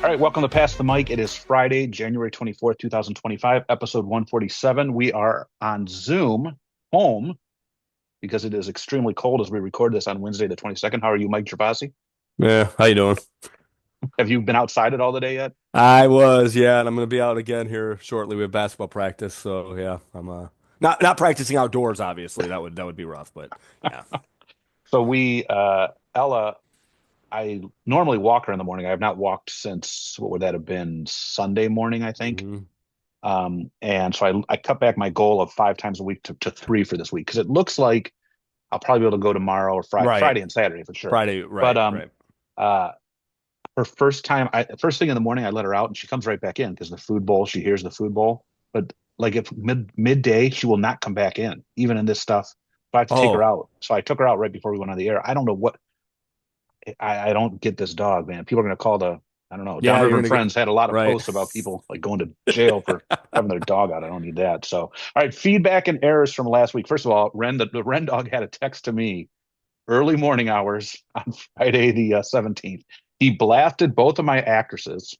All right, welcome to Pass the Mic. It is Friday, January 24th, 2025, episode 147. We are on Zoom home because it is extremely cold as we record this on Wednesday, the 22nd. How are you, Mike Gervasi? Yeah, how you doing? Have you been outside it all the day yet? I was, yeah, and I'm gonna be out again here shortly with basketball practice. So yeah, I'm not practicing outdoors, obviously. That would be rough, but yeah. So Ella, I normally walk her in the morning. I have not walked since, what would that have been? Sunday morning, I think. hmm And so I cut back my goal of 5 times a week to three for this week because it looks like I'll probably be able to go tomorrow or Right. Friday and Saturday for sure. Friday, But right, right. uh, her first time, first thing in the morning, I let her out and she comes right back in because the food bowl, she hears the food bowl. But like if midday, she will not come back in, even in this stuff. So I have to take her Oh, out. So I took her out right before we went on the air. I don't know what I don't get this dog, man. People are gonna call the I don't know. yeah, you're Downriver and gonna get Friends had a lot of right. posts about people like going to jail for having their dog out. I don't need that. So all right, feedback and errors from last week. First of all, the Ren dog had a text to me early morning hours on Friday the 17th. He blasted both of my actresses.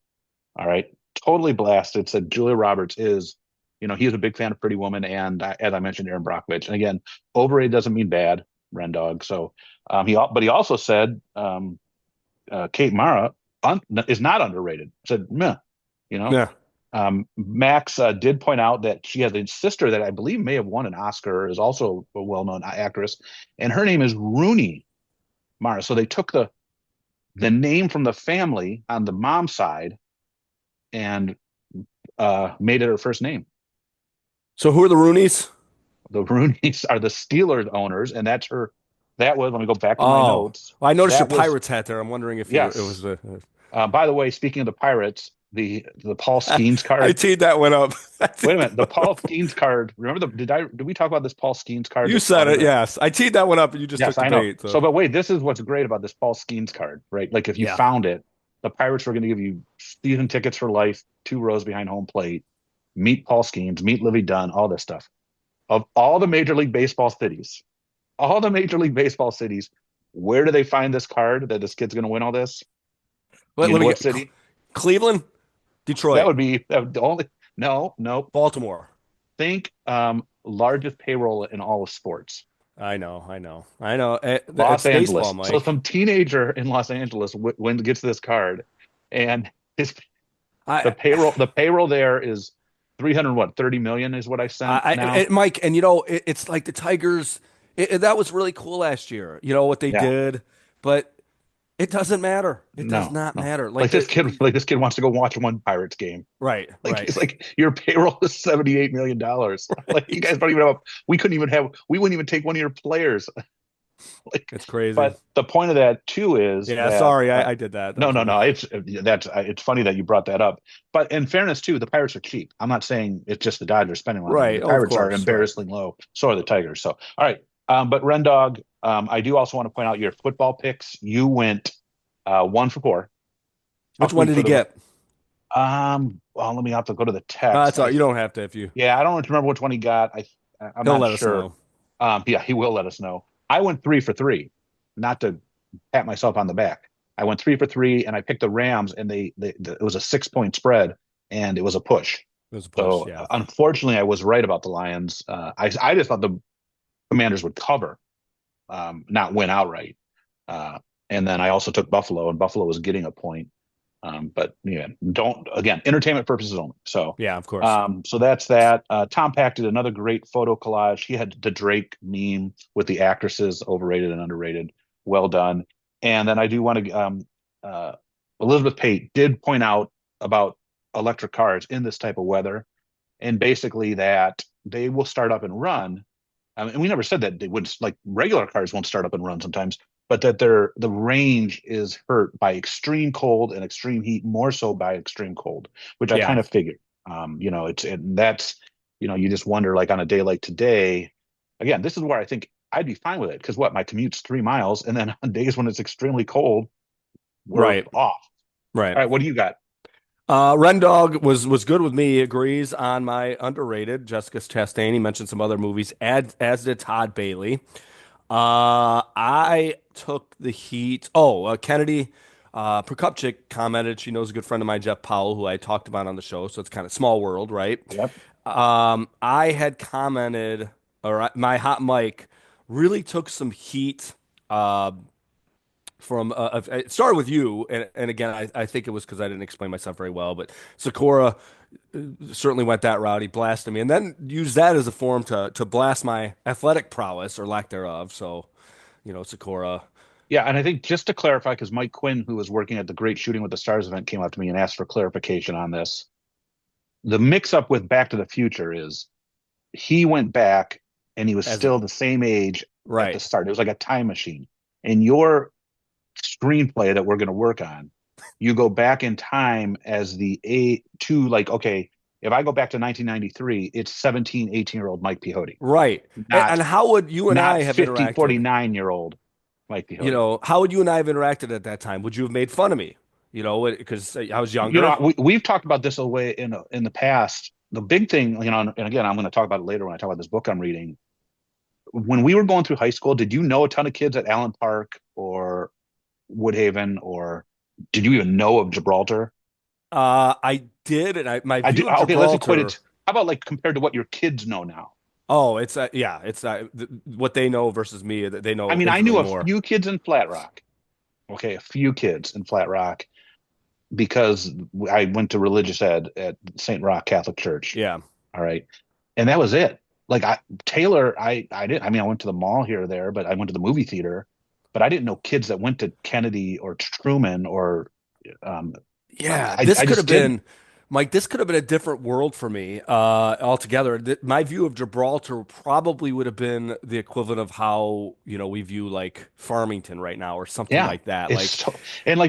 All right, totally blasted. Said Julia Roberts is, he was a big fan of Pretty Woman, and as I mentioned, Aaron Brockovich. And again, overrated doesn't mean bad, Ren Dog. So but he also said Kate Mara is not underrated. Said meh, you know. Yeah. Max did point out that she has a sister that I believe may have won an Oscar, is also a well-known actress, and her name is Rooney Mara. So they took the name from the family on the mom side and made it her first name. So who are the Roonies? The Rooneys are the Steelers owners, and that's her. That was, let me go back to my Oh, notes. well, I noticed your That was, Pirates hat there. I'm wondering if it yes. was a. By the way, speaking of the Pirates, the Paul Skeens I card. teed that one up. I Wait a teed minute, that the one Paul up. Skeens card. Remember did we talk about this Paul Skeens card You that's said on it, the yes. I teed that one up, and you just Yes, took the I know. bait. So, So but wait, this is what's great about this Paul Skeens card, right? Like if you yeah. found it, the Pirates were going to give you season tickets for life, 2 rows behind home plate, meet Paul Skeens, meet Livy Dunn, all this stuff. Of all the Major League Baseball cities, all the Major League Baseball cities, where do they find this card that this kid's going to win all this? Let, You let know me what get city? Cleveland, That Detroit, would be the only. No, no. Baltimore. Think largest payroll in all of sports. I know, I know, I know. Los It's baseball, Angeles. So Mike. some teenager in Los Angeles gets this card, and his I, the payroll there is 300 what 30 million is what I sent now. Mike, and it's like the Tigers. That was really cool last year. You know what they Yeah, did, but it doesn't matter. It does no, not no. matter. Like the Like this kid wants to go watch one Pirates game. right, Like right. he's like, your payroll is $78 million. Like you guys don't even have. We wouldn't even take one of your players. Like, It's crazy. but the point of that too is Yeah, that sorry, I did that. no, no, Okay. no. It's funny that you brought that up. But in fairness too, the Pirates are cheap. I'm not saying it's just the Dodgers spending a lot of money. Right. The Oh, of Pirates are course. Right. embarrassingly low. So are the Tigers. So all right. But Rendog, I do also want to point out your football picks. You went 1 for 4. Which Tough one week did for he the. get? Well, let me have to go to the text. That's all. You don't have to if you. Yeah, I don't remember which one he got. I'm He'll not let us sure. know. Yeah, he will let us know. I went 3 for 3, not to pat myself on the back. I went 3 for 3, and I picked the Rams, and it was a 6 point spread, and it was a push. It was a push. So Yeah. unfortunately, I was right about the Lions. I just thought the Commanders would cover, not win outright. Uh, and then I also took Buffalo, and Buffalo was getting a point. But yeah, don't again, entertainment purposes only. So, Yeah. Of course. so that's that. Tom Pack did another great photo collage. He had the Drake meme with the actresses, overrated and underrated. Well done. And then I do want to. Uh, Elizabeth Pate did point out about electric cars in this type of weather, and basically that they will start up and run. And we never said that they wouldn't, like regular cars won't start up and run sometimes, but that the range is hurt by extreme cold and extreme heat, more so by extreme cold, which I kind Yeah. of figured. That's you just wonder, like on a day like today, again, this is where I think I'd be fine with it because what, my commute's 3 miles, and then on days when it's extremely cold, we're Right. off. Right. All right, what do you got? Rendog was good with me. He agrees on my underrated. Jessica Chastain. He mentioned some other movies, as did Todd Bailey. I took the heat. Oh, Kennedy. Prokopchik commented she knows a good friend of mine, Jeff Powell, who I talked about on the show. So it's kind of small world, right? Yep. I had commented, my hot mic really took some heat uh, it started with you, and again, I think it was because I didn't explain myself very well, but Sakura certainly went that route. He blasted me, and then used that as a form to blast my athletic prowess or lack thereof. So, Sakura. Yeah, and I think just to clarify, because Mike Quinn, who was working at the Great Shooting with the Stars event, came up to me and asked for clarification on this. The mix-up with Back to the Future is he went back and he was As a still the same age at the right, start. It was like a time machine. In your screenplay that we're going to work on, you go back in time as the A to like, okay, if I go back to 1993, it's 17, 18-year-old Mike Peyote, right. And not how would you and I not have 50, interacted? 49-year-old Mike Peyote. How would you and I have interacted at that time? Would you have made fun of me? Because I was younger. We've talked about this away in the past. The big thing, and again, I'm going to talk about it later when I talk about this book I'm reading. When we were going through high school, did you know a ton of kids at Allen Park or Woodhaven, or did you even know of Gibraltar? I did, and my I do. view of Okay, let's equate it. Gibraltar. How about like compared to what your kids know now? Oh, it's yeah, it's what they know versus me. They I know mean, I infinitely knew a more. few kids in Flat Rock. Okay, a few kids in Flat Rock because I went to religious ed at St. Rock Catholic Church. Yeah, All right. And that was it. Like Taylor, I didn't. I mean, I went to the mall here or there, but I went to the movie theater. But I didn't know kids that went to Kennedy or Truman or um, yeah. I This could just have didn't. been, Mike. This could have been a different world for me altogether. My view of Gibraltar probably would have been the equivalent of how we view like Farmington right now, or something Yeah, like that. it's Like, so and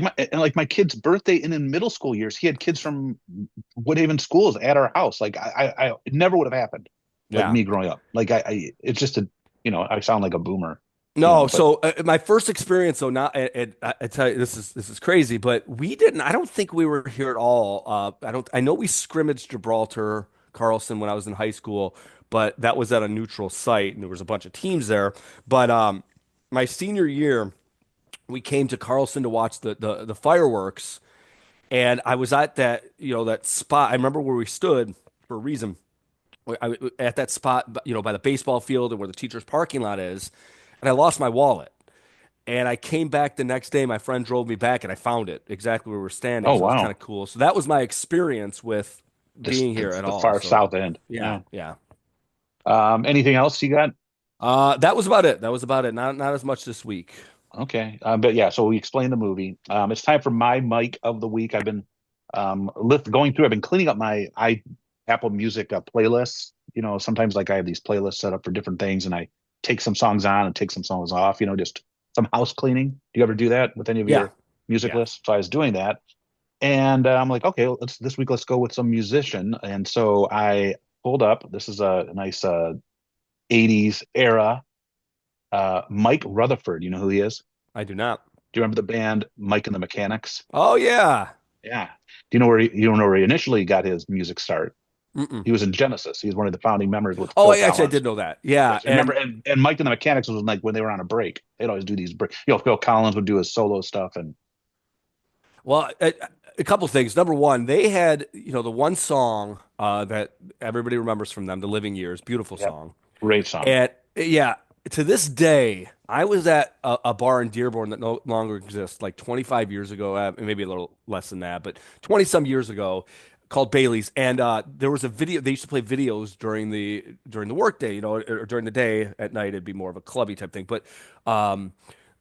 like my kid's birthday and in middle school years, he had kids from Woodhaven schools at our house. Like it never would have happened. Like yeah. me growing up. Like it's just I sound like a boomer, No, but so my first experience, though, not I tell you, this is crazy, but we didn't. I don't think we were here at all. I don't. I know we scrimmaged Gibraltar, Carlson when I was in high school, but that was at a neutral site, and there was a bunch of teams there. But my senior year, we came to Carlson to watch the fireworks, and I was at that spot. I remember where we stood for a reason. At that spot, by the baseball field and where the teacher's parking lot is, and I lost my wallet. And I came back the next day. My friend drove me back, and I found it exactly where we were standing. oh So it was kind wow, of cool. So that was my experience with this being here at the all. far So south end. yeah, Yeah. yeah. Anything else you got? That was about it. That was about it. Not as much this week. Okay. But yeah, so we explained the movie. It's time for my mic of the week. I've been going through, I've been cleaning up my Apple Music playlists. Sometimes like I have these playlists set up for different things and I take some songs on and take some songs off, just some house cleaning. Do you ever do that with any of Yeah, your music yeah. lists? So I was doing that. And I'm like, okay, this week let's go with some musician. And so I pulled up, this is a nice 80s era Mike Rutherford. You know who he is? I do not. Do you remember the band Mike and the Mechanics? Oh yeah. Yeah. Do you know you don't know where he initially got his music start? Mm-mm. He was in Genesis. He was one of the founding members with Oh, Phil actually, I did Collins. know that. Yeah, Yes, remember, and and Mike and the Mechanics was like when they were on a break. They'd always do these break. Phil Collins would do his solo stuff, and well, a couple things. Number one, they had the one song that everybody remembers from them, "The Living Years," beautiful yep, song. great song. And yeah, to this day, I was at a bar in Dearborn that no longer exists, like 25 years ago, maybe a little less than that, but 20 some years ago, called Bailey's. And there was a video. They used to play videos during the workday, or during the day. At night, it'd be more of a clubby type thing. But um,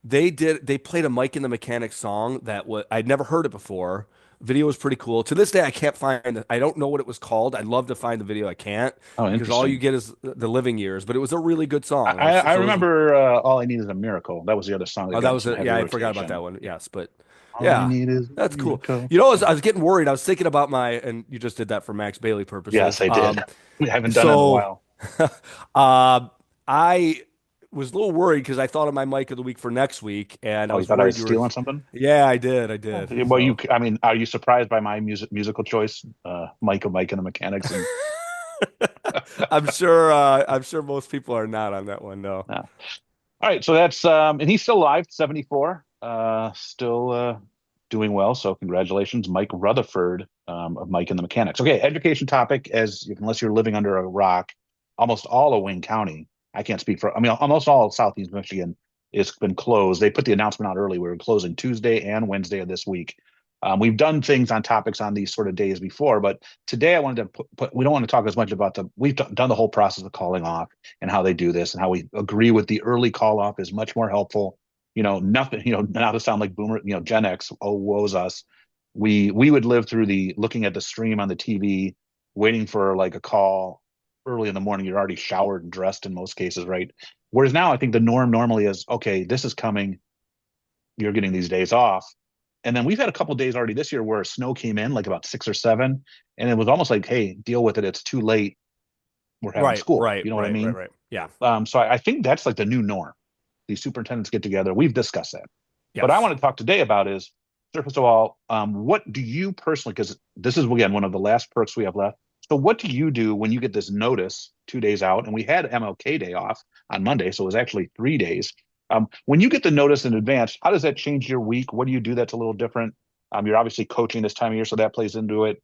they played a Mike and the Mechanics song that I'd never heard it before. Video was pretty cool. To this day, I can't find it. I don't know what it was called. I'd love to find the video. I can't Oh, because all you interesting. get is the living years. But it was a really good song. I So it was. remember All I Need Is a Miracle. That was the other song that Oh, got that in was some it. heavy Yeah, I forgot about rotation. that one. Yes, but All I yeah, need is a that's cool. miracle. I was getting worried. I was thinking about and you just did that for Max Bailey Yes, purposes. I did. We haven't done it in a So while. uh, I was a little worried because I thought of my mic of the week for next week, and I Oh, you was thought I worried was you were. stealing something? Yeah, I did. I did. Well, So. I mean, are you surprised by my musical choice? Mike and the Mechanics, and I'm sure most people are not on that one, though. all right. So that's and he's still alive, 74. Still doing well. So congratulations, Mike Rutherford, of Mike and the Mechanics. Okay, education topic. As unless you're living under a rock, almost all of Wayne County. I can't speak for. I mean, almost all of Southeast Michigan has been closed. They put the announcement out early. We were closing Tuesday and Wednesday of this week. We've done things on topics on these sort of days before, but today I wanted to put we don't want to talk as much about we've done the whole process of calling off and how they do this and how we agree with the early call off is much more helpful. Nothing, not to sound like boomer, Gen X, oh, woes us. We would live through the looking at the stream on the TV, waiting for like a call early in the morning. You're already showered and dressed in most cases, right? Whereas now I think the norm normally is, okay, this is coming. You're getting these days off. And then we've had a couple of days already this year where snow came in like about 6 or 7, and it was almost like, hey, deal with it. It's too late. We're having Right, school. right, You know what I right, right, mean? right. Yeah. So I think that's like the new norm. These superintendents get together. We've discussed that. What I Yes. want to talk today about is, first of all, what do you personally, because this is, again, one of the last perks we have left. So what do you do when you get this notice 2 days out? And we had MLK Day off on Monday, so it was actually 3 days. When you get the notice in advance, how does that change your week? What do you do that's a little different? You're obviously coaching this time of year, so that plays into it.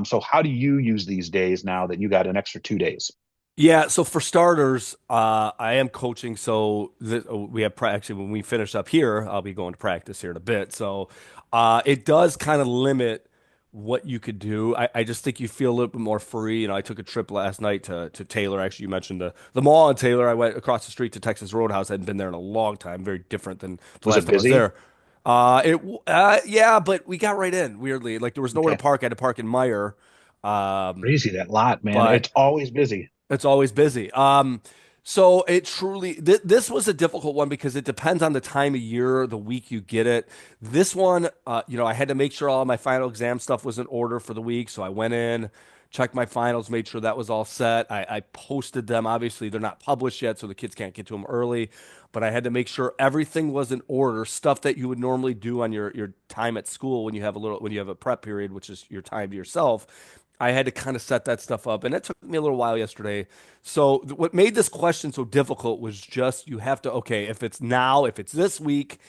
So how do you use these days now that you got an extra 2 days? Yeah, so for starters, I am coaching. So we have actually when we finish up here, I'll be going to practice here in a bit. So it does kind of limit what you could do. I just think you feel a little bit more free. I took a trip last night to Taylor. Actually, you mentioned the mall in Taylor. I went across the street to Texas Roadhouse. I hadn't been there in a long time. Very different than the Was last it time I was busy? there. Yeah, but we got right in weirdly. Like there was nowhere to Okay. park. I had to park in Meyer. Crazy, that lot, man. But It's always busy. it's always busy. So it truly, this was a difficult one because it depends on the time of year, the week you get it. This one, I had to make sure all my final exam stuff was in order for the week. So I went in, checked my finals, made sure that was all set. I posted them. Obviously, they're not published yet, so the kids can't get to them early. But I had to make sure everything was in order, stuff that you would normally do on your time at school when you have a prep period, which is your time to yourself. I had to kind of set that stuff up, and it took me a little while yesterday. So what made this question so difficult was just you have to, okay, if it's now, if it's this week,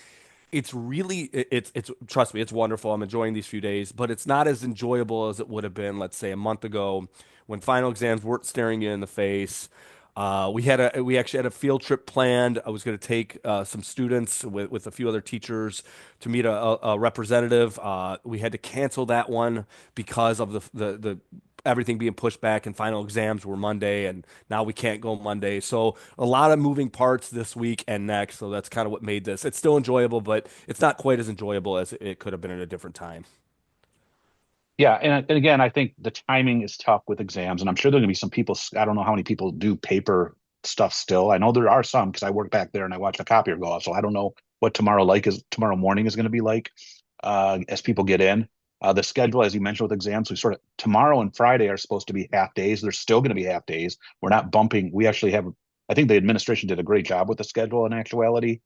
it's really it's trust me, it's wonderful. I'm enjoying these few days, but it's not as enjoyable as it would have been, let's say, a month ago when final exams weren't staring you in the face. We actually had a field trip planned. I was going to take some students with a few other teachers to meet a representative. We had to cancel that one because of the everything being pushed back and final exams were Monday and now we can't go Monday. So a lot of moving parts this week and next. So that's kind of what made this. It's still enjoyable, but it's not quite as enjoyable as it could have been at a different time. Yeah, and again, I think the timing is tough with exams, and I'm sure there are going to be some people. I don't know how many people do paper stuff still. I know there are some because I work back there and I watch the copier go off. So I don't know what tomorrow morning is going to be like as people get in. The schedule, as you mentioned with exams, we sort of tomorrow and Friday are supposed to be half days. They're still going to be half days. We're not bumping. We actually have. I think the administration did a great job with the schedule in actuality,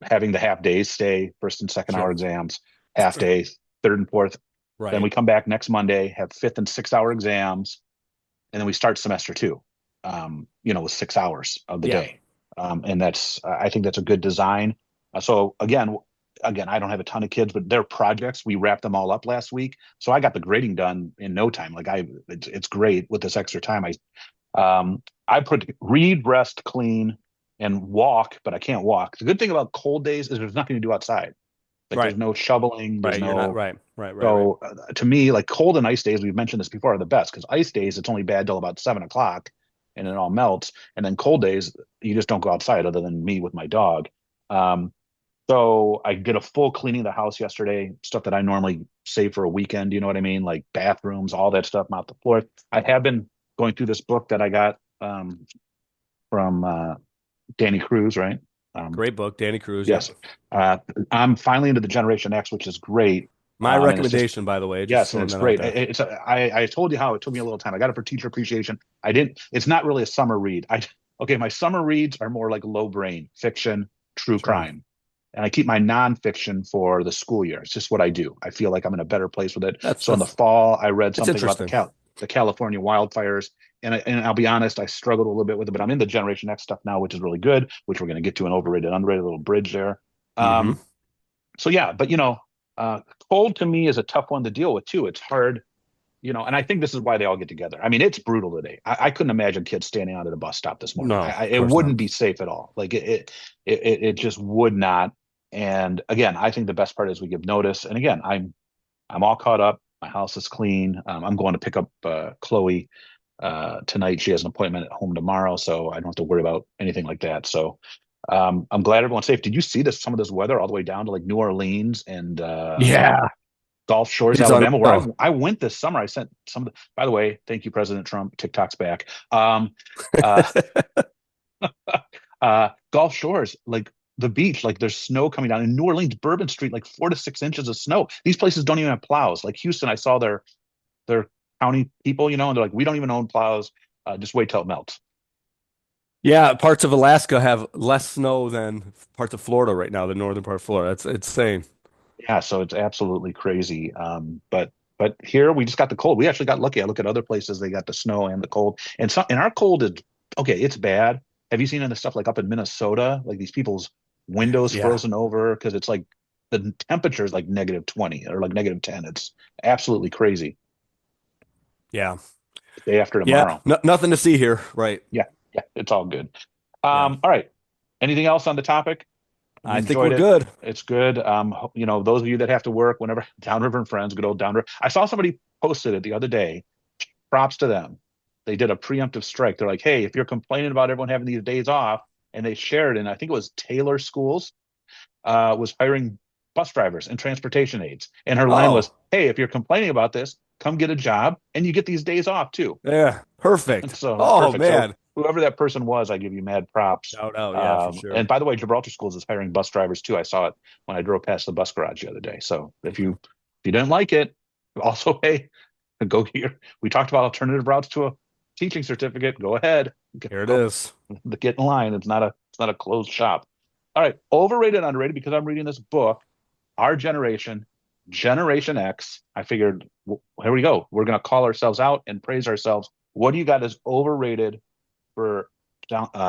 having the half days stay first and second hour Sure. exams, half day, third and fourth. Then Right. we come back next Monday, have fifth and 6 hour exams, and then we start semester two, with 6 hours of the Yeah. day. And I think that's a good design. So again, I don't have a ton of kids, but their projects, we wrapped them all up last week. So I got the grading done in no time. It's great with this extra time. I put read, rest, clean, and walk, but I can't walk. The good thing about cold days is there's nothing to do outside. Like Right. there's no shoveling, there's Right. You're not no right. Right. Right. Right. so to me, like cold and ice days, we've mentioned this before, are the best because ice days it's only bad till about 7 o'clock, and it all melts. And then cold days, you just don't go outside, other than me with my dog. Um, so I did a full cleaning of the house yesterday, stuff that I normally save for a weekend. You know what I mean? Like bathrooms, all that stuff, mop the floor. I have been going through this book that I got from Danny Cruz, right? Um, Great book, Danny Cruz. Yep. yes, uh, I'm finally into the Generation X, which is great. My And it's just recommendation, by the way, just Yes, and throwing it's that out great. there. I told you how it took me a little time. I got it for teacher appreciation. I didn't. It's not really a summer read. Okay. My summer reads are more like low brain fiction, true Sure. crime, and I keep my nonfiction for the school year. It's just what I do. I feel like I'm in a better place with it. That's So in the that's fall, I read it's something about interesting. the California wildfires, and I'll be honest, I struggled a little bit with it, but I'm in the Generation X stuff now, which is really good. Which we're going to get to an overrated, underrated little bridge there. Hmm. Um, so yeah, but Uh, Cold to me is a tough one to deal with too. It's hard, and I think this is why they all get together. I mean, it's brutal today. I couldn't imagine kids standing out at a bus stop this morning. No, of It course not. wouldn't be safe at all. Like it just would not. And again, I think the best part is we give notice. And again, I'm all caught up. My house is clean. I'm going to pick up Chloe tonight. She has an appointment at home tomorrow, so I don't have to worry about anything like that. So I'm glad everyone's safe. Did you see some of this weather all the way down to like New Orleans and Yeah, Gulf Shores, it's Alabama, where unreal. I went this summer. I sent some of the, by the way, thank you, President Trump. TikTok's back. Uh, Gulf Shores, like the beach, like there's snow coming down in New Orleans, Bourbon Street, like 4 to 6 inches of snow. These places don't even have plows. Like Houston, I saw their county people, and they're like, we don't even own plows. Just wait till it melts. Yeah, parts of Alaska have less snow than parts of Florida right now, the northern part of Florida. That's insane. Yeah, so it's absolutely crazy. But here we just got the cold. We actually got lucky. I look at other places, they got the snow and the cold. And our cold is okay, it's bad. Have you seen any stuff like up in Minnesota? Like these people's windows Yeah, frozen over because it's like the temperature is like -20 or like -10. It's absolutely crazy. yeah, Day after yeah. tomorrow. No, nothing to see here. Right. Yeah, yeah, it's all good. Yeah. All right. Anything else on the topic? You I think enjoyed we're it. good. It's good. Those of you that have to work whenever Downriver and Friends, good old Downriver. I saw somebody posted it the other day. Props to them. They did a preemptive strike. They're like, hey, if you're complaining about everyone having these days off, and they shared, and I think it was Taylor Schools was hiring bus drivers and transportation aides. And her line was, Oh, hey, if you're complaining about this, come get a job and you get these days off too. yeah. And Perfect. so Oh perfect. So man. whoever that person was, I give you mad props. No, no, yeah, for And sure. by the way, Gibraltar Schools is hiring bus drivers too. I saw it when I drove past the bus garage the other day. So Okay. if you didn't like it, also hey, go here. We talked about alternative routes to a teaching certificate. Go ahead, Here it go is. get in line. It's not a closed shop. All right, overrated, underrated. Because I'm reading this book, Our Generation, Generation X. I figured, here we go. We're going to call ourselves out and praise ourselves. What do you got as overrated for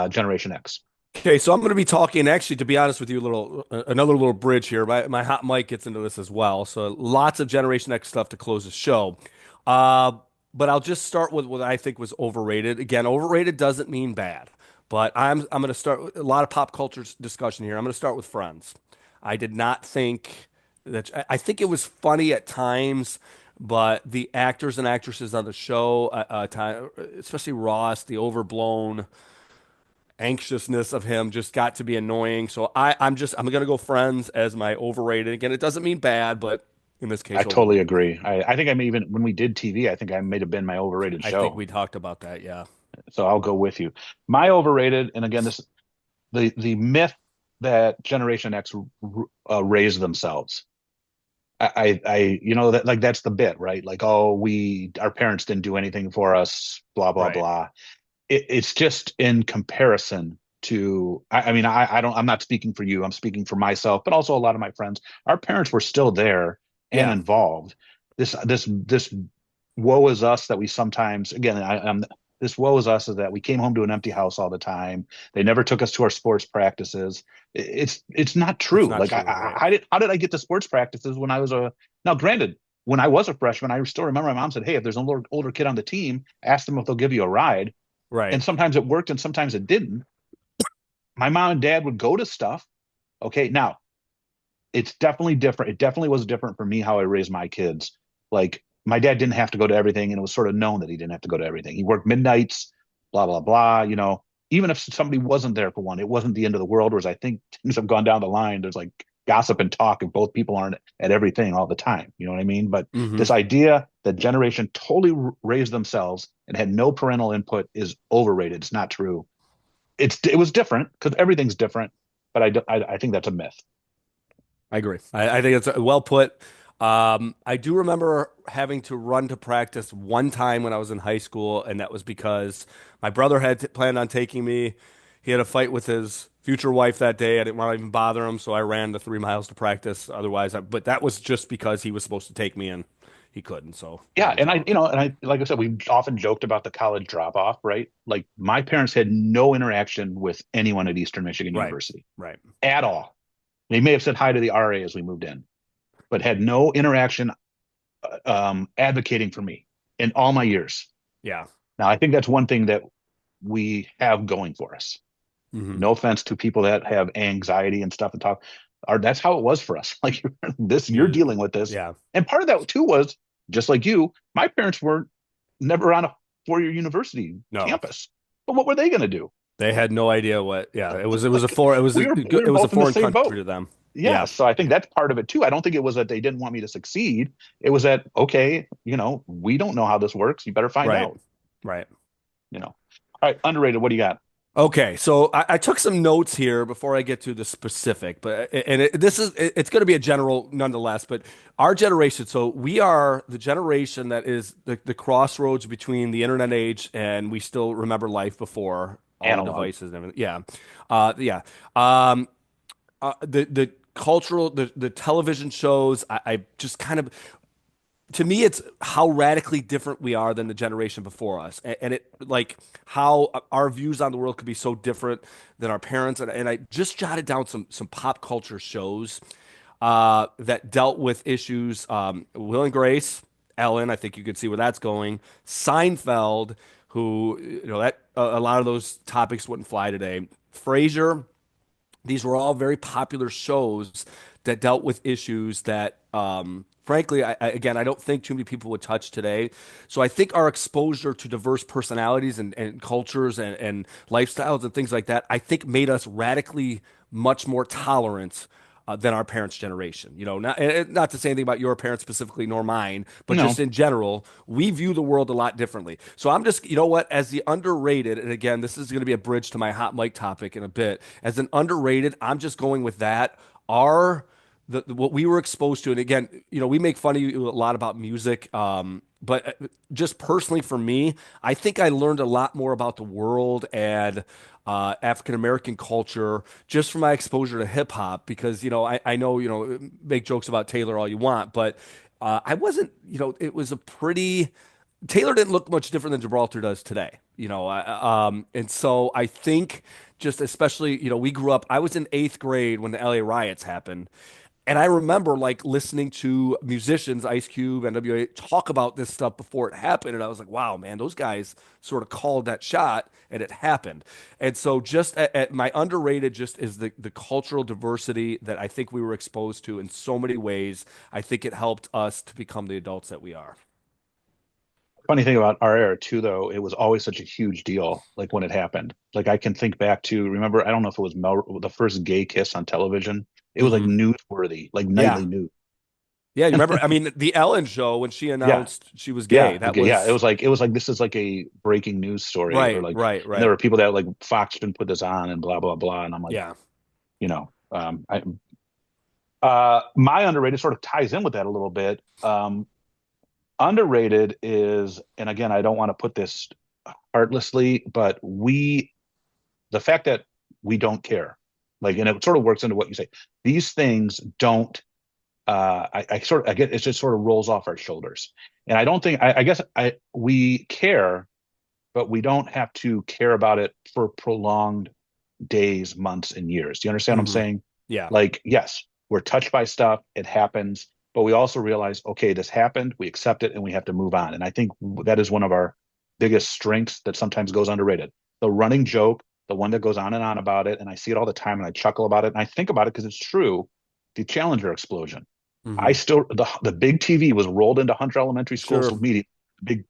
Generation X? Okay, so I'm going to be talking actually, to be honest with you, another little bridge here. My hot mic gets into this as well. So lots of Generation X stuff to close the show. Uh, but I'll just start with what I think was overrated. Again, overrated doesn't mean bad, but I'm going to start with a lot of pop culture discussion here. I'm going to start with Friends. I did not think I think it was funny at times, but the actors and actresses on the show, especially Ross, the overblown anxiousness of him just got to be annoying. So I'm gonna go Friends as my overrated. Again, it doesn't mean bad, but in this I case, totally overrated. agree. I think I may even when we did TV, I think I may have been my overrated I think show. we talked about that. Yeah. So I'll go with you. My overrated, and again, this the myth that Generation X raised themselves. That like that's the bit, right? Like, oh, our parents didn't do anything for us, blah blah Right. blah. It's just in comparison to. I mean, I'm not speaking for you. I'm speaking for myself, but also a lot of my friends. Our parents were still there and Yeah. involved. This woe is us that we sometimes again. I'm this woe is us is that we came home to an empty house all the time. They never took us to our sports practices. It's not It's true. not Like true. Right. how did I get to sports practices when I was a now granted when I was a freshman I still remember my mom said hey if there's an older kid on the team ask them if they'll give you a ride Right. and sometimes it worked and sometimes it didn't. My mom and dad would go to stuff. Okay, now it's definitely different. It definitely was different for me how I raised my kids. Like my dad didn't have to go to everything, and it was sort of known that he didn't have to go to everything. He worked midnights, blah blah blah. Even if somebody wasn't there for one, it wasn't the end of the world. Whereas I think things have gone down the line. There's like gossip and talk if both people aren't at everything all the time. You know what I mean? But Hmm. this idea that generation totally raised themselves and had no parental input is overrated. It's not true. It was different because everything's different, but I think that's a myth. I agree. I think it's well put. I do remember having to run to practice one time when I was in high school, and that was because my brother had planned on taking me. He had a fight with his future wife that day. I didn't want to even bother him, so I ran the 3 miles to practice. But that was just because he was supposed to take me and he couldn't, so I Yeah, had to tell him. and I, like I said, we've often joked about the college drop off, right? Like my parents had no interaction with anyone at Eastern Michigan Right, University right. at all. They may have said hi to the RA as we moved in. but had no interaction advocating for me in all my years. Yeah. Now, I think that's one thing that we have going for us. Hmm. No offense to people that have anxiety and stuff and talk. That's how it was for us. Like this, you're Music. dealing with this, Yeah. and part of that too was just like you. My parents weren't never on a 4-year university No. campus, but what were they going to do? They had no idea what. Yeah. It was a Like foreign. It was a we were it was a both in the foreign same country boat. to them. Yeah, Yeah. so I think that's part of it too. I don't think it was that they didn't want me to succeed. It was that okay, we don't know how this works. You better find Right. out. Right. You know. All right, underrated. What do you got? Okay, so I took some notes here before I get to the specific, but it's going to be a general nonetheless. But our generation, so we are the generation that is the crossroads between the internet age and we still remember life before all the Analog. devices and everything. Yeah, yeah. Um, the cultural the television shows I just kind of to me, it's how radically different we are than the generation before us, and it like how our views on the world could be so different than our parents. And I just jotted down some pop culture shows that dealt with issues. Will and Grace, Ellen, I think you could see where that's going. Seinfeld, who that a lot of those topics wouldn't fly today. Frasier, these were all very popular shows that dealt with issues that, frankly, again, I don't think too many people would touch today. So I think our exposure to diverse personalities and cultures and lifestyles and things like that, I think made us radically much more tolerant than our parents' generation. Not to say anything about your parents specifically, nor mine, but just No, in general, we view the world a lot differently. So I'm just, you know what, as the underrated, and again, this is going to be a bridge to my hot mic topic in a bit. As an underrated, I'm just going with that. Our what we were exposed to, and again, we make fun of you a lot about music, but just personally for me, I think I learned a lot more about the world and African American culture just from my exposure to hip hop. Because I know make jokes about Taylor all you want, but I wasn't. It was a pretty. Taylor didn't look much different than Gibraltar does today. And so I think just especially, we grew up. I was in eighth grade when the LA riots happened, and I remember like listening to musicians, Ice Cube, NWA, talk about this stuff before it happened. And I was like, wow, man, those guys sort of called that shot and it happened. And so just at my underrated just is the cultural diversity that I think we were exposed to in so many ways. I think it helped us to become the adults that we are. funny thing about our era too, though, it was always such a huge deal. Like when it happened, like I can think back to remember. I don't know if it was the first gay kiss on television. It was like Hmm. newsworthy, like Yeah. nightly news. Yeah. You remember, I mean, the Ellen show when she Yeah, announced she was gay, yeah, that yeah. It was was like this is like a breaking news story, or right, like, right, and there right. were people that like Fox didn't put this on and blah blah blah, and I'm like, Yeah. I my underrated sort of ties in with that a little bit. Underrated is, and again, I don't want to put this heartlessly, but the fact that we don't care, like, and it sort of works into what you say. These things don't. I get it just sort of rolls off our shoulders, and I don't think I guess I we care, but we don't have to care about it for prolonged days, months, and years. Do you understand what I'm Hmm. saying? Yeah. Like, yes, we're touched by stuff, it happens, but we also realize, okay, this happened, we accept it, and we have to move on. And I think that is one of our biggest strengths that sometimes goes underrated. The running joke, the one that goes on and on about it, and I see it all the time, and I chuckle about it, and I think about it because it's true. The Challenger explosion. I Hmm. still the big TV was rolled into Hunter Elementary School's Sure. meeting, big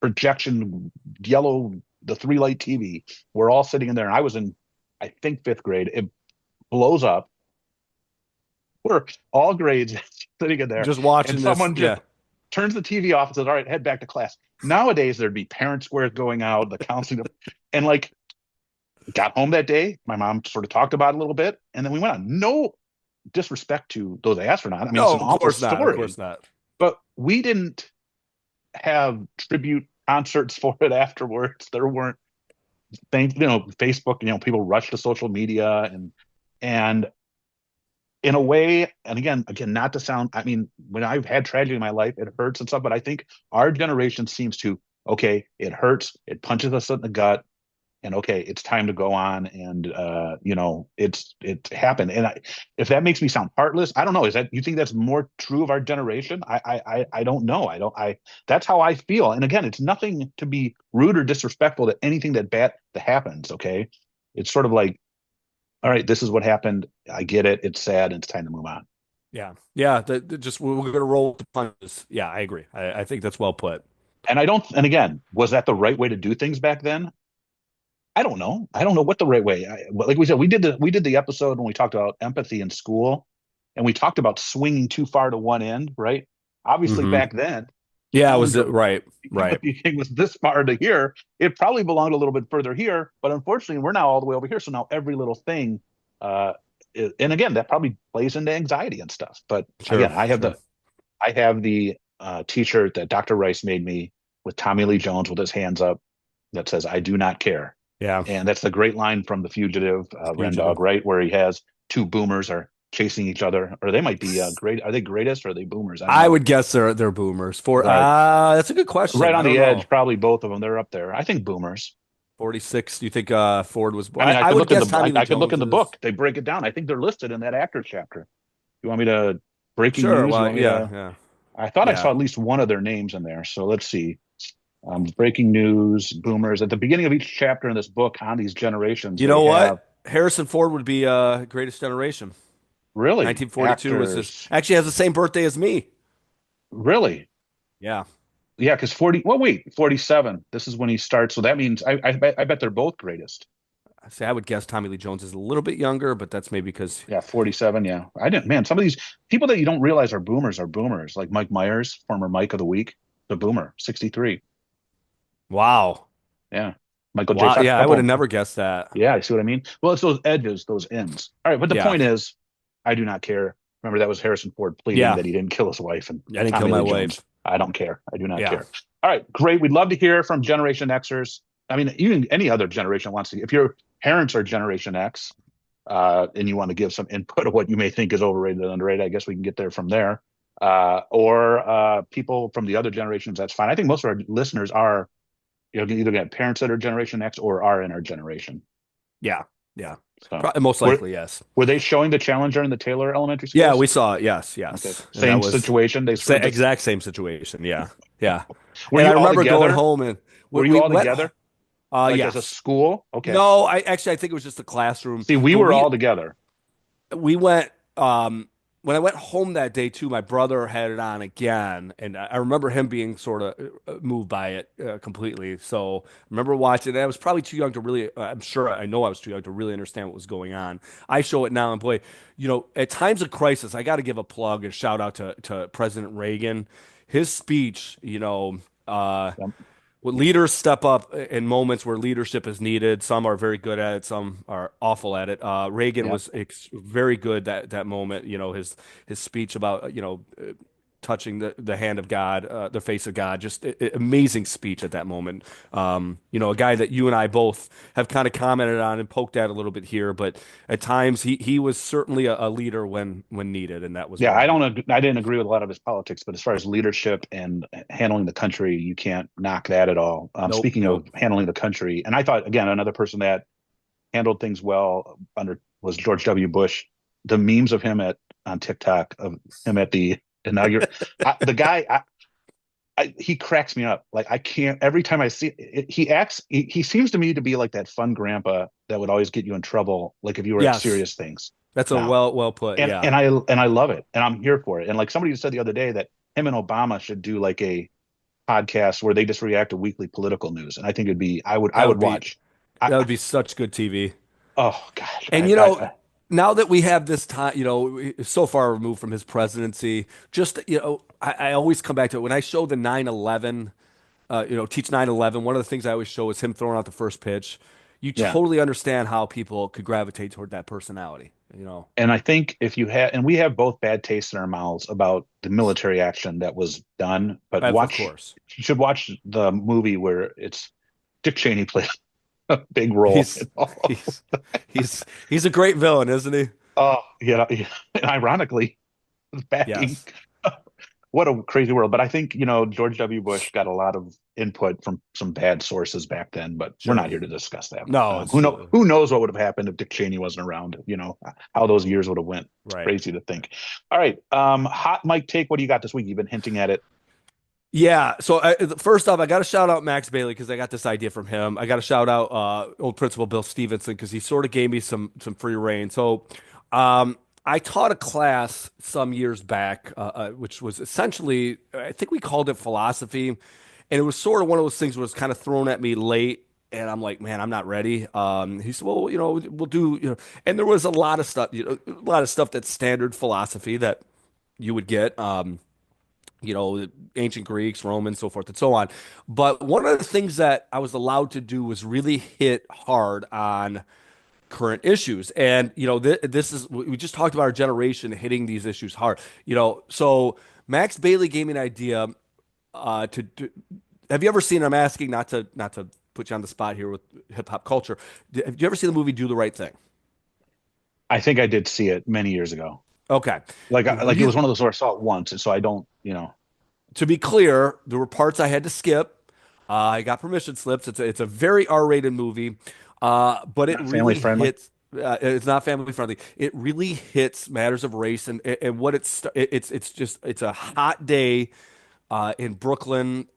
projection, yellow, the 3 light TV. We're all sitting in there, and I was in, I think, fifth grade. It blows up. We're all grades sitting in there, Just and watching this. someone just Yeah. turns the TV off and says, "All right, head back to class." Nowadays, there'd be parent squares going out, the counseling, and like got home that day. My mom sort of talked about it a little bit, and then we went on. No disrespect to those astronauts. I mean, it's No, an of awful course not. Of story, course not. but we didn't have tribute concerts for it afterwards. There weren't things, Facebook, people rush to social media and in a way, and again, not to sound, I mean, when I've had tragedy in my life, it hurts and stuff, but I think our generation seems to, okay, it hurts, it punches us in the gut, and okay, it's time to go on, and it happened. And if that makes me sound heartless, I don't know. Is that, you think that's more true of our generation? I don't know. I don't I That's how I feel. And again, it's nothing to be rude or disrespectful to anything that bad that happens. Okay, it's sort of like, all right, this is what happened. I get it. It's sad, and it's time to move on. Yeah. Yeah. Just we're going to roll with the punches. Yeah, I agree. I think that's well put. And I don't. And again, was that the right way to do things back then? I don't know. I don't know what the right way. Like we said, we did the episode when we talked about empathy in school, and we talked about swinging too far to one end, right? Obviously, Hmm. back then, Yeah, belonged was it to right? Right. if it was this far to here, it probably belonged a little bit further here. But unfortunately, we're now all the way over here. So now every little thing, uh, and again, that probably plays into anxiety and stuff. But Sure. again, Sure. I have the T-shirt that Dr. Rice made me with Tommy Lee Jones with his hands up that says "I do not care," Yeah. and that's the great line from The Fugitive, Ren Dog, Fugitive. right, where he has two boomers are chasing each other, or they might be great. Are they greatest or are they boomers? I don't I know. would guess they're boomers. For Right, that's a good right question. on I the don't edge, know. probably both of them. They're up there. I think boomers. 46. Do you think Ford was I mean, I would guess Tommy Lee I could look Jones in the is. book. They break it down. I think they're listed in that actor chapter. You want me to breaking Sure. news? You Well, want me yeah, to? yeah. I thought I Yeah. saw at least one of their names in there. So let's see. Breaking news, boomers. At the beginning of each chapter in this book on these generations, You they know have what? Harrison Ford would be Greatest Generation. really 1942 was his actors. actually has the same birthday as me. Really? Yeah. Yeah, because 40, well, wait, 47. This is when he starts. So that means I bet they're both greatest. I say I would guess Tommy Lee Jones is a little bit younger, but that's maybe because Yeah, 47. Yeah. I didn't, man, some of these people that you don't realize are boomers, like Mike Myers, former Mike of the Week, the boomer, 63. wow. Yeah. Michael J. Wow. Fox, a Yeah, I would have couple. never guessed that. Yeah, you see what I mean? Well, it's those edges, those ends. All right. But the Yeah. point is, I do not care. Remember, that was Harrison Ford pleading Yeah. that he didn't kill his wife, and I didn't kill Tommy my Lee Jones, wife. I don't care. I do not Yeah. care. All right. Great. We'd love to hear from Generation Xers. I mean, even any other generation wants to. If your parents are Generation X, and you want to give some input of what you may think is overrated and underrated, I guess we can get there from there. Or people from the other generations, that's fine. I think most of our listeners are, either got parents that are Generation X or are in our generation. Yeah. Yeah. So Most were likely, yes. were they showing the Challenger in the Taylor elementary Yeah, schools? we saw it. Yes, Okay, yes. And that same was situation. They sa screwed this. exact same situation. Yeah. Yeah. Were And I you all remember going together? home and Were you we all went, together, like as a yes. school? Okay. No, I think it was just a classroom, See, we but were all together. we went when I went home that day too, my brother had it on again, and I remember him being sort of moved by it completely. So I remember watching it. I was probably too young to really, I'm sure I know I was too young to really understand what was going on. I show it now, and boy, at times of crisis, I got to give a plug and shout out to President Reagan. His speech, Yep. when leaders step up in moments where leadership is needed. Some are very good at it, some are awful at it. Reagan Yep. was very good that moment. His speech about touching the hand of God, the face of God, just amazing speech at that moment. A guy that you and I both have kind of commented on and poked at a little bit here, but at times he was certainly a leader when needed, and that was Yeah, one of them. I didn't agree with a lot of his politics, but as far as leadership and handling the country, you can't knock that at all. Nope, Speaking of nope. handling the country, and I thought again another person that handled things well under was George W. Bush. The memes of him at on TikTok of him at the inaugural, the guy, he cracks me up. Like I can't. Every time I see it, he acts. He seems to me to be like that fun grandpa that would always get you in trouble, like if you were at Yes, serious things. that's a Now, well put. and Yeah, and I love it, and I'm here for it. And like somebody said the other day that him and Obama should do like a podcast where they just react to weekly political news, and I think it'd be I that would would be watch. that would be such good TV. Oh gosh, And now that we have this time, so far removed from his presidency, just I always come back to it when I show the 9/11, teach 9/11. One of the things I always show is him throwing out the first pitch. You yeah. totally understand how people could gravitate toward that personality. And I think if you have, and we have both bad tastes in our mouths about the military action that was done, but Of course, you should watch the movie where it's Dick Cheney played a big role. he's he's he's a great villain, isn't he? Oh, yeah. And ironically, backing. Yes. What a crazy world. But I think, George W. Bush got a lot of input from some bad sources back then, but we're not Sure. here to discuss that. No, it's Who knows what would have happened if Dick Cheney wasn't around? How those years would have went. It's right. crazy to think. All right, hot mic take. What do you got this week? You've been hinting at it. Yeah. So first off, I got to shout out Max Bailey because I got this idea from him. I got to shout out old principal Bill Stevenson because he sort of gave me some free reign. So I taught a class some years back, which was essentially, I think we called it philosophy, and it was sort of one of those things where it was kind of thrown at me late. And I'm like, man, I'm not ready. He said, well, we'll do, and there was a lot of stuff, a lot of stuff that's standard philosophy that you would get. Ancient Greeks, Romans, so forth and so on. But one of the things that I was allowed to do was really hit hard on current issues. And, this is, we just talked about our generation hitting these issues hard. So Max Bailey gave me an idea to do. Have you ever seen, I'm asking not to put you on the spot here with hip hop culture. Have you ever seen the movie Do the Right Thing? I think I did see it many years ago. Okay. Like it was one of those where I saw it once, and so I don't. To be clear, there were parts I had to skip. I got permission slips. It's a very R-rated movie, but it Not family really friendly. hits. It's not family friendly. It really hits matters of race and what it's a hot day in Brooklyn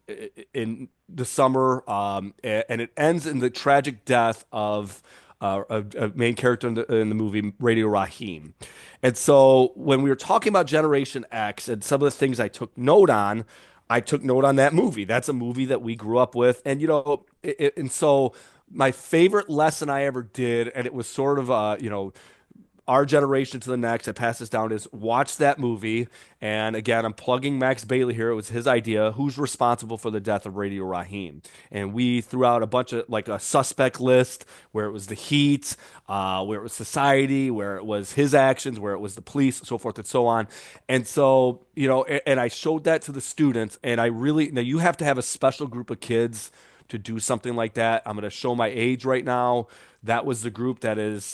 in the summer, and it ends in the tragic death of a main character in the movie, Radio Raheem. And so when we were talking about Generation X and some of the things I took note on that movie. That's a movie that we grew up with, and and so my favorite lesson I ever did, and it was sort of our generation to the next, I pass this down, is watch that movie. And again, I'm plugging Max Bailey here. It was his idea. Who's responsible for the death of Radio Raheem? And we threw out a bunch of like a suspect list where it was the Heat, where it was society, where it was his actions, where it was the police, so forth and so on. And so, and I showed that to the students. And now you have to have a special group of kids to do something like that. I'm going to show my age right now. That was the group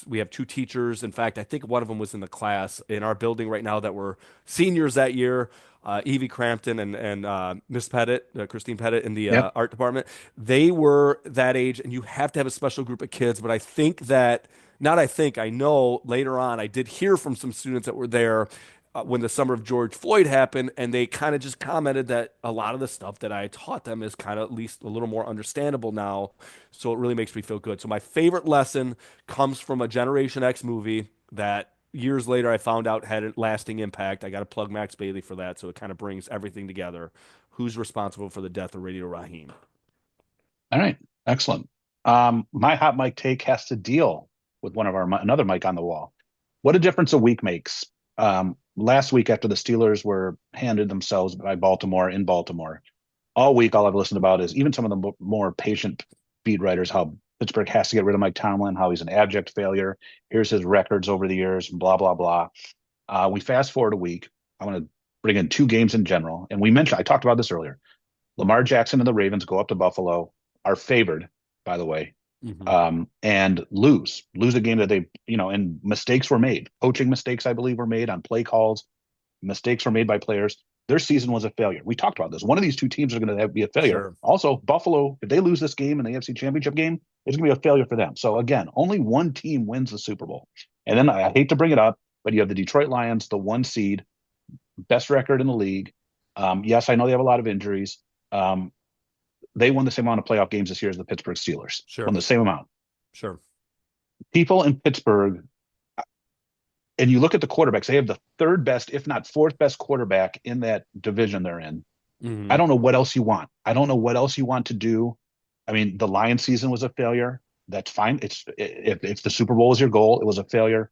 we have two teachers. In fact, I think one of them was in the class in our building right now that were seniors that year. Evie Crampton and Miss Pettit, Christine Pettit in the Yep. art department. They were that age, and you have to have a special group of kids. But I think that, not I think, I know later on, I did hear from some students that were there when the summer of George Floyd happened, and they kind of just commented that a lot of the stuff that I taught them is kind of at least a little more understandable now. So it really makes me feel good. So my favorite lesson comes from a Generation X movie that years later I found out had a lasting impact. I got to plug Max Bailey for that. So it kind of brings everything together. Who's responsible for the death of Radio Raheem? All right, excellent. My hot mic take has to deal with another mic on the wall. What a difference a week makes. Last week after the Steelers were handed themselves by Baltimore in Baltimore, all week all I've listened about is even some of the more patient beat writers how Pittsburgh has to get rid of Mike Tomlin, how he's an abject failure. Here's his records over the years, blah blah blah. We fast forward a week. I want to bring in two games in general, and I talked about this earlier. Lamar Jackson and the Ravens go up to Buffalo, are favored, by the way, Hmm. and lose a game that and mistakes were made. Coaching mistakes, I believe, were made on play calls. Mistakes were made by players. Their season was a failure. We talked about this. One of these two teams are going to be a failure. Sure. Also, Buffalo, if they lose this game in the AFC Championship game, it's going to be a failure for them. So again, only one team wins the Super Bowl. And then I hate to bring it up, but you have the Detroit Lions, the one seed, best record in the league. Yes, I know they have a lot of injuries. They won the same amount of playoff games this year as the Pittsburgh Steelers. Won Sure. the same amount. Sure. People in Pittsburgh, and you look at the quarterbacks, they have the third best, if not fourth best quarterback in that division they're in. I Hmm. don't know what else you want. I don't know what else you want to do. I mean, the Lions season was a failure. That's fine. If the Super Bowl is your goal, it was a failure.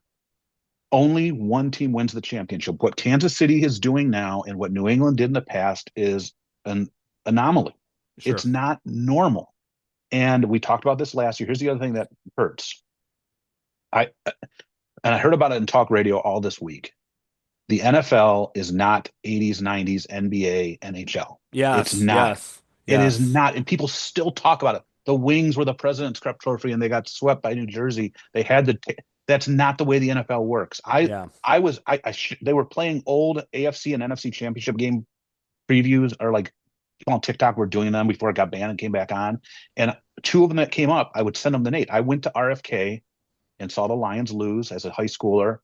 Only one team wins the championship. What Kansas City is doing now and what New England did in the past is an anomaly. Sure. It's not normal. And we talked about this last year. Here's the other thing that hurts. I and I heard about it in talk radio all this week. The NFL is not 80s, 90s NBA, NHL. It's Yes. not. Yes. It is Yes. not. And people still talk about it. The Wings were the President's Cup trophy and they got swept by New Jersey. They had that's not the way the NFL works. Yeah. They were playing old AFC and NFC championship game previews or like people on TikTok were doing them before it got banned and came back on. And two of them that came up, I would send them to Nate. I went to RFK and saw the Lions lose as a high schooler.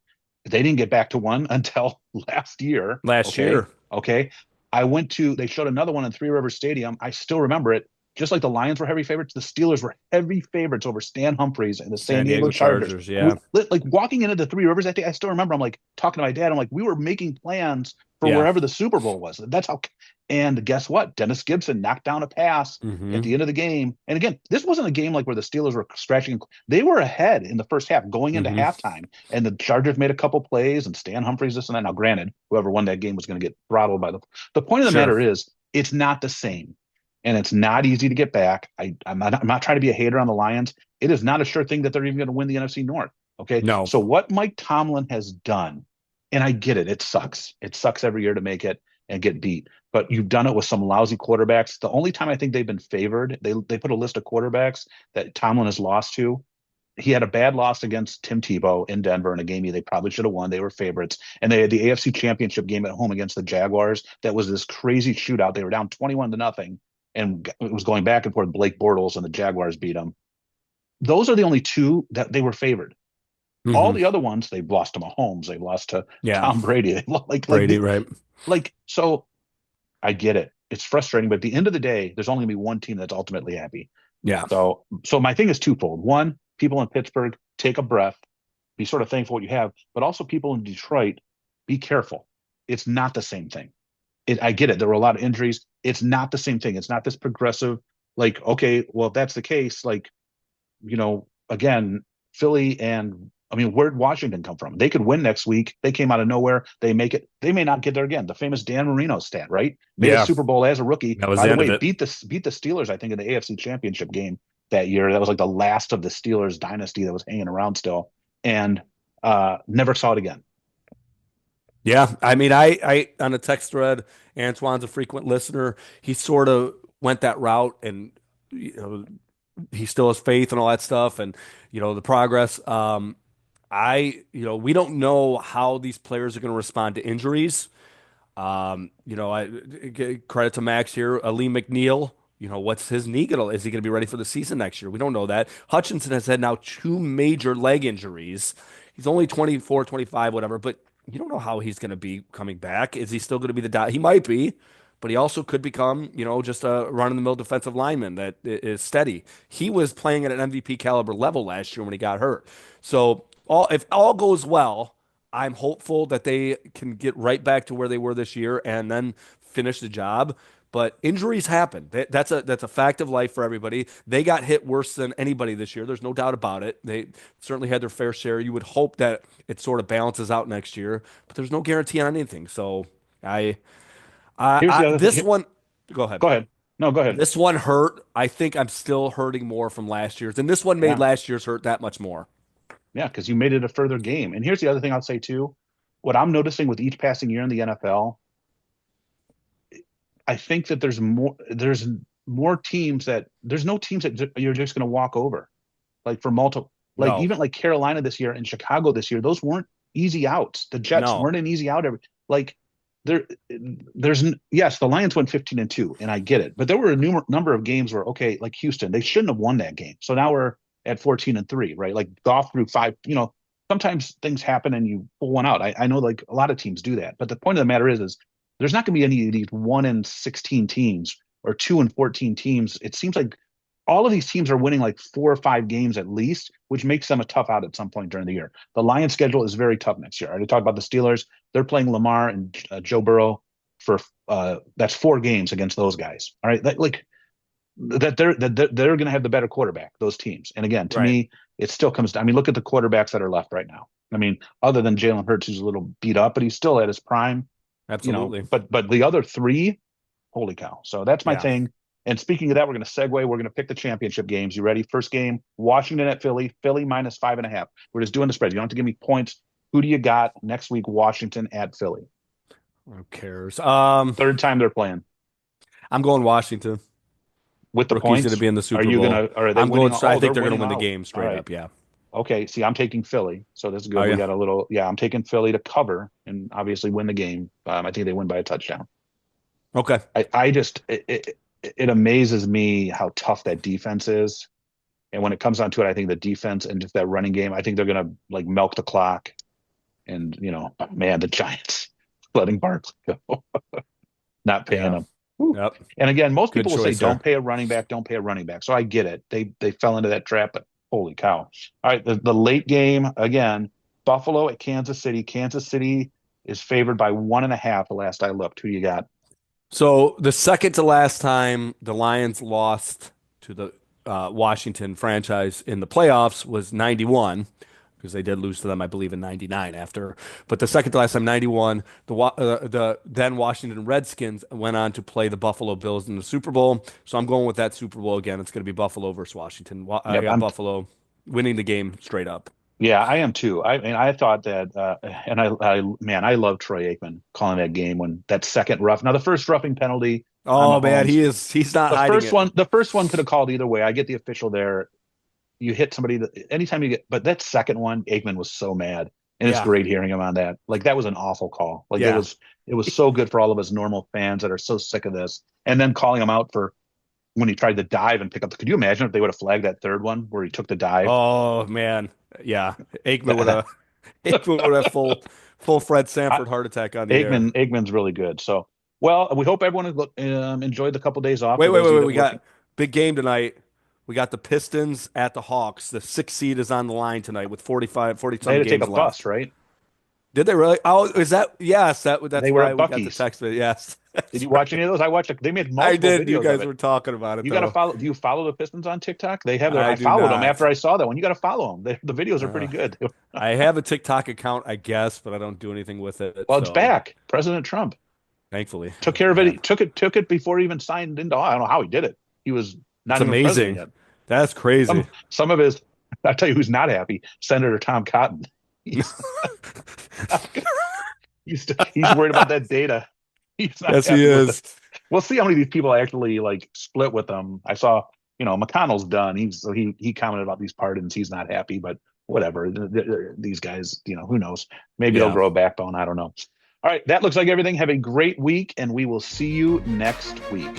They didn't get back to one until last year. Last Okay. year. Okay. They showed another one in Three Rivers Stadium. I still remember it. Just like the Lions were heavy favorites, the Steelers were heavy favorites over Stan Humphries and the San San Diego Diego Chargers. Chargers. Yeah. Like walking into the Three Rivers, I still remember. I'm like talking to my dad. I'm like, we were making plans for Yeah. wherever the Super Bowl was. That's how. And guess what? Dennis Gibson knocked down a pass at Hmm. the end of the game. And again, this wasn't a game like where the Steelers were scratching. They were ahead in the first half going into Hmm. halftime. And the Chargers made a couple plays and Stan Humphries, this and that. Now, granted, whoever won that game was going to get throttled by the point of the Sure. matter is it's not the same. And it's not easy to get back. I'm not trying to be a hater on the Lions. It is not a sure thing that they're even going to win the NFC North. Okay. No. So what Mike Tomlin has done, and I get it, it sucks. It sucks every year to make it and get beat. But you've done it with some lousy quarterbacks. The only time I think they've been favored, they put a list of quarterbacks that Tomlin has lost to. He had a bad loss against Tim Tebow in Denver in a game they probably should have won. They were favorites. And they had the AFC Championship game at home against the Jaguars. That was this crazy shootout. They were down 21-0, and it was going back and forth. Blake Bortles and the Jaguars beat them. Those are the only two that they were favored. All Hmm. the other ones, they've lost to Mahomes. They've lost to Yeah. Tom Brady. Brady, right? So I get it. It's frustrating, but at the end of the day, there's only going to be one team that's ultimately happy. Yeah. So my thing is twofold. One, people in Pittsburgh, take a breath, be sort of thankful what you have, but also people in Detroit, be careful. It's not the same thing. I get it. There were a lot of injuries. It's not the same thing. It's not this progressive, like, okay, well, if that's the case, like, again, Philly and I mean, where'd Washington come from? They could win next week. They came out of nowhere. They make it. They may not get there again. The famous Dan Marino stat, right? Made a Yeah. Super Bowl as a rookie. That was By the the end of way, it. beat the Steelers, I think, in the AFC Championship game that year. That was like the last of the Steelers dynasty that was hanging around still, and never saw it again. Yeah, I mean, I on a text thread, Antoine's a frequent listener. He sort of went that route, and you know, he still has faith and all that stuff, and the progress. We don't know how these players are going to respond to injuries. Credit to Max here, Ali McNeil. What's his knee gonna? Is he going to be ready for the season next year? We don't know that. Hutchinson has had now two major leg injuries. He's only 24, 25, whatever, but you don't know how he's going to be coming back. Is he still going to be the guy? He might be, but he also could become, just a run-of-the-mill defensive lineman that is steady. He was playing at an MVP caliber level last year when he got hurt. So if all goes well, I'm hopeful that they can get right back to where they were this year and then finish the job. But injuries happen. That's a fact of life for everybody. They got hit worse than anybody this year. There's no doubt about it. They certainly had their fair share. You would hope that it sort of balances out next year, but there's no guarantee on anything. So I, Here's the other thing. this one, go ahead. Go ahead. No, go ahead. This one hurt. I think I'm still hurting more from last year's, and this one made Yeah, last year's hurt that much more. yeah, because you made it a further game. And here's the other thing I'll say too. What I'm noticing with each passing year in the NFL, I think that there's more teams that there's no teams that you're just going to walk over. Like for multiple, like No, even like Carolina this year and Chicago this year, those weren't easy outs. The Jets no, weren't an easy out. Like there, yes, the Lions went 15-2, and I get it, but there were a number of games where okay, like Houston, they shouldn't have won that game. So now we're at 14-3, right? Like Goff through five. Sometimes things happen and you pull one out. I know like a lot of teams do that, but the point of the matter is there's not going to be any of these 1-16 teams or 2-14 teams. It seems like all of these teams are winning like 4 or 5 games at least, which makes them a tough out at some point during the year. The Lions schedule is very tough next year. I already talked about the Steelers. They're playing Lamar and Joe Burrow for that's 4 games against those guys. All right, they're going to have the better quarterback. Those teams, and again, to right. me, it still comes down. I mean, look at the quarterbacks that are left right now. I mean, other than Jalen Hurts, who's a little beat up, but he's still at his prime. Absolutely. But the other three, holy cow! So that's my Yeah. thing. And speaking of that, we're going to segue. We're going to pick the championship games. You ready? First game, Washington at Philly. Philly minus 5.5. We're just doing the spread. You don't have to give me points. Who do you got next week? Washington at Philly. Who cares? Third time they're playing I'm going Washington. with the Rookie's going to points. be in the Are Super you Bowl. gonna? Are they I'm going. winning? I Oh, think they're they're going to winning win the out. game All straight right. up. Yeah. Okay. See, I'm taking Philly, so that's Oh good. We yeah. got a little. Yeah, I'm taking Philly to cover and obviously win the game. I think they win by a touchdown. Okay. I just it amazes me how tough that defense is. And when it comes down to it, I think the defense and just that running game, I think they're gonna like milk the clock. And man, the Giants letting Barkley go, not paying Yeah. him. Whew. Yep. And again, most Good people will say choice there. don't pay a running back, don't pay a running back. So I get it. They fell into that trap, but holy cow. All right, the late game again, Buffalo at Kansas City. Kansas City is favored by 1.5 the last I looked. Who you got? So the second to last time the Lions lost to the Washington franchise in the playoffs was 91 because they did lose to them, I believe, in 99 after. But the second to last time, 91, the then Washington Redskins went on to play the Buffalo Bills in the Super Bowl. So I'm going with that Super Bowl again. It's going to be Buffalo versus Washington. I Yep, got I'm Buffalo winning the game straight up. yeah, I am too. I mean, I thought that, and man, I love Troy Aikman calling that game when that second rough. Now, the first roughing penalty on Oh man, Mahomes, he's not hiding it. the first one could have called either way. I get the official there. You hit somebody that anytime you get, but that second one, Aikman was so mad, and it's Yeah. great hearing him on that. Like that was an awful call. Like Yeah. it was so good for all of us normal fans that are so sick of this, and then calling him out for when he tried to dive and pick up. Could you imagine if they would have flagged that third one where he took the dive? Oh man. Yeah. Aikman would have Aikman would have full Fred Sanford heart attack on the air. Eggman's really good. So, well, we hope everyone enjoyed the couple days off Wait, for wait, those wait, of you wait. that We working. got big game tonight. We got the Pistons at the Hawks. The sixth seed is on the line tonight with 40 They some had to take a games bus, left. right? Did they really? Oh, is that? Yes, They that's were why at we got the Bucky's. text. But yes, Did that's you watch any right. of those? I watched. They made I multiple did. You videos of guys it. were talking about it You got to though. follow. Do you follow the Pistons on TikTok? They have their. I I do followed them after not. I saw that one. You got to follow them. The videos are pretty Uh, good. I have a TikTok account, I guess, but I don't do anything with it. Well, it's So back. President Trump thankfully, took care of man, it. Took it before he even signed into. I don't know how he did it. He was it's not even president amazing. yet. That's crazy. Some of his. I tell you, who's not happy? Senator Tom Cotton. He's he's worried about that data. He's not Yes, he happy with it. is. We'll see how many of these people actually like split with them. I saw, McConnell's done. He commented about these pardons. He's not happy, but whatever. These guys, who knows? Maybe they'll Yeah. grow a backbone. I don't know. All right, that looks like everything. Have a great week, and we will see you next week.